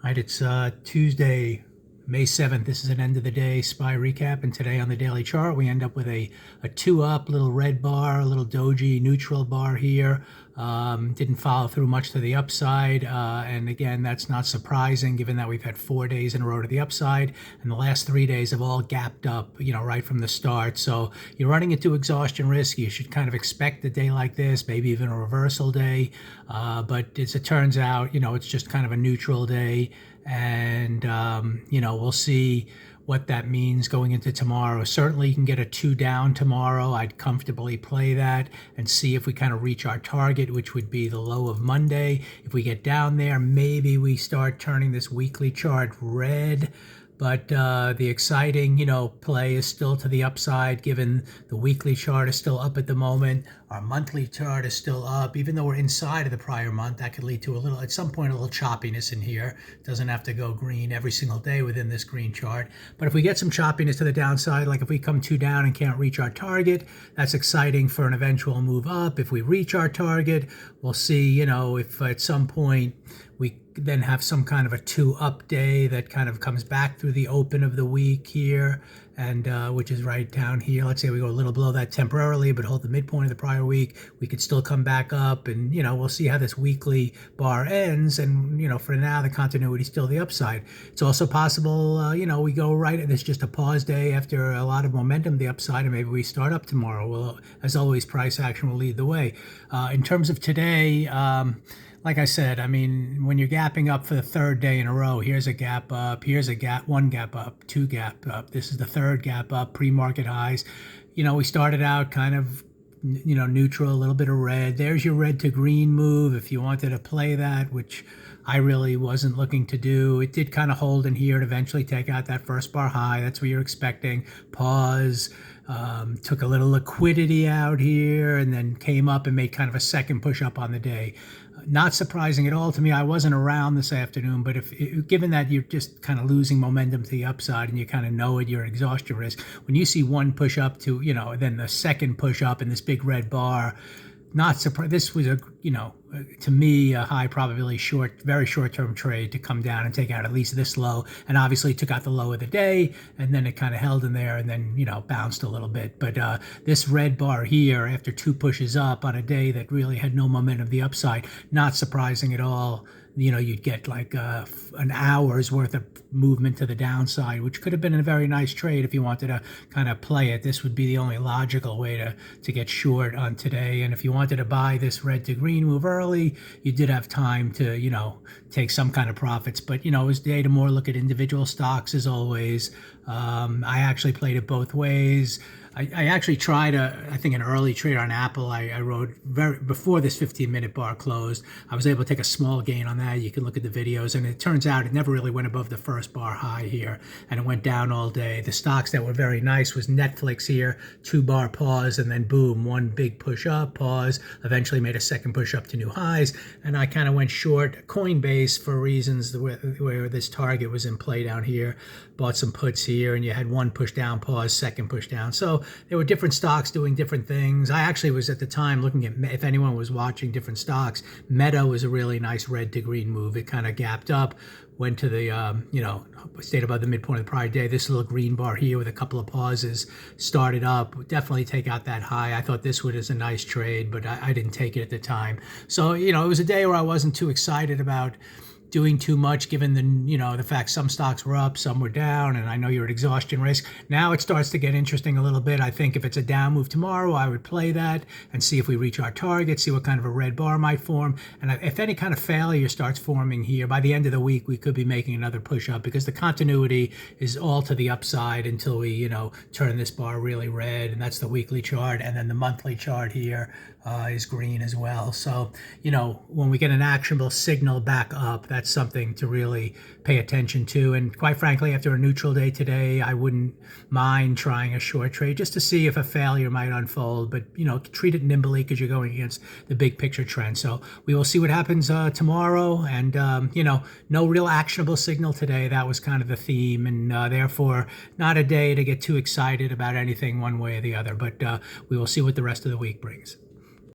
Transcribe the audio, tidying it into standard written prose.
All right, it's Tuesday, May 7th. This is an end of the day SPY recap. And today on the daily chart, we end up with a two up, little red bar, a little doji neutral bar here. Didn't follow through much to the upside. And again, that's not surprising given that we've had 4 days in a row to the upside. And the last 3 days have all gapped up, right from the start. So you're running into exhaustion risk. You should kind of expect a day like this, maybe even a reversal day. But as it turns out, it's just kind of a neutral day. And, we'll see what that means going into tomorrow. Certainly you can get a 2 down tomorrow. I'd comfortably play that and see if we kind of reach our target, which would be the low of Monday. If we get down there, maybe we start turning this weekly chart red. But the exciting, play is still to the upside, given the weekly chart is still up at the moment. Our monthly chart is still up. Even though we're inside of the prior month, that could lead to at some point, a little choppiness in here. It doesn't have to go green every single day within this green chart. But if we get some choppiness to the downside, like if we come 2 down and can't reach our target, that's exciting for an eventual move up. If we reach our target, we'll see, if at some point we then have some kind of a 2 up day that kind of comes back through the open of the week here, and which is right down here. Let's say we go a little below that temporarily, but hold the midpoint of the prior week. We could still come back up, and we'll see how this weekly bar ends. And for now, the continuity is still the upside. It's also possible, we go right, and it's just a pause day after a lot of momentum the upside, and maybe we start up tomorrow. Well, as always, price action will lead the way. In terms of today, like I said, when you're gapping up for the 3rd day in a row, here's a gap up, here's a gap, 1 gap up, 2 gap up. This is the 3rd gap up, pre-market highs. We started out kind of, neutral, a little bit of red. There's your red to green move if you wanted to play that, which I really wasn't looking to do. It did kind of hold in here and eventually take out that first bar high. That's what you're expecting. Pause. Took a little liquidity out here and then came up and made kind of a second push up on the day. Not surprising at all to me. I wasn't around this afternoon, but given that you're just kind of losing momentum to the upside and you kind of know it, you're at exhaustion risk. When you see one push up to, then the second push up in this big red bar, not surprised. This was to me, a high probability very short-term trade to come down and take out at least this low. And obviously took out the low of the day, and then it kind of held in there and then, bounced a little bit. But this red bar here, after 2 pushes up on a day that really had no momentum of the upside, not surprising at all. You'd get like an hour's worth of movement to the downside, which could have been a very nice trade if you wanted to kind of play it. This would be the only logical way to get short on today. And if you wanted to buy this red to green move early, you did have time to, take some kind of profits. But, it was day to more look at individual stocks as always. I actually played it both ways. I actually tried I think an early trade on Apple. I wrote before this 15-minute bar closed. I was able to take a small gain on that. You can look at the videos, and it turns out it never really went above the first bar high here, and it went down all day. The stocks that were very nice was Netflix here, 2-bar pause, and then boom, 1 big push up, pause, eventually made a second push up to new highs, and I kind of went short Coinbase for reasons where this target was in play down here. Bought some puts here, and you had 1 push down, pause, second push down. So there were different stocks doing different things. I actually was at the time looking at, if anyone was watching different stocks, Meta was a really nice red to green move. It kind of gapped up, went to the, stayed above the midpoint of the prior day. This little green bar here with a couple of pauses started up. Definitely take out that high. I thought this was a nice trade, but I didn't take it at the time. So, it was a day where I wasn't too excited about doing too much, given the fact some stocks were up, some were down, and I know you're at exhaustion risk. Now it starts to get interesting a little bit. I think if it's a down move tomorrow, I would play that and see if we reach our target, see what kind of a red bar might form. And if any kind of failure starts forming here, by the end of the week, we could be making another push up because the continuity is all to the upside until we, turn this bar really red, and that's the weekly chart. And then the monthly chart here is green as well. So, when we get an actionable signal back up, that's something to really pay attention to. And quite frankly, after a neutral day today, I wouldn't mind trying a short trade just to see if a failure might unfold. But, treat it nimbly because you're going against the big picture trend. So we will see what happens tomorrow. And, no real actionable signal today. That was kind of the theme. And therefore, not a day to get too excited about anything one way or the other. But we will see what the rest of the week brings.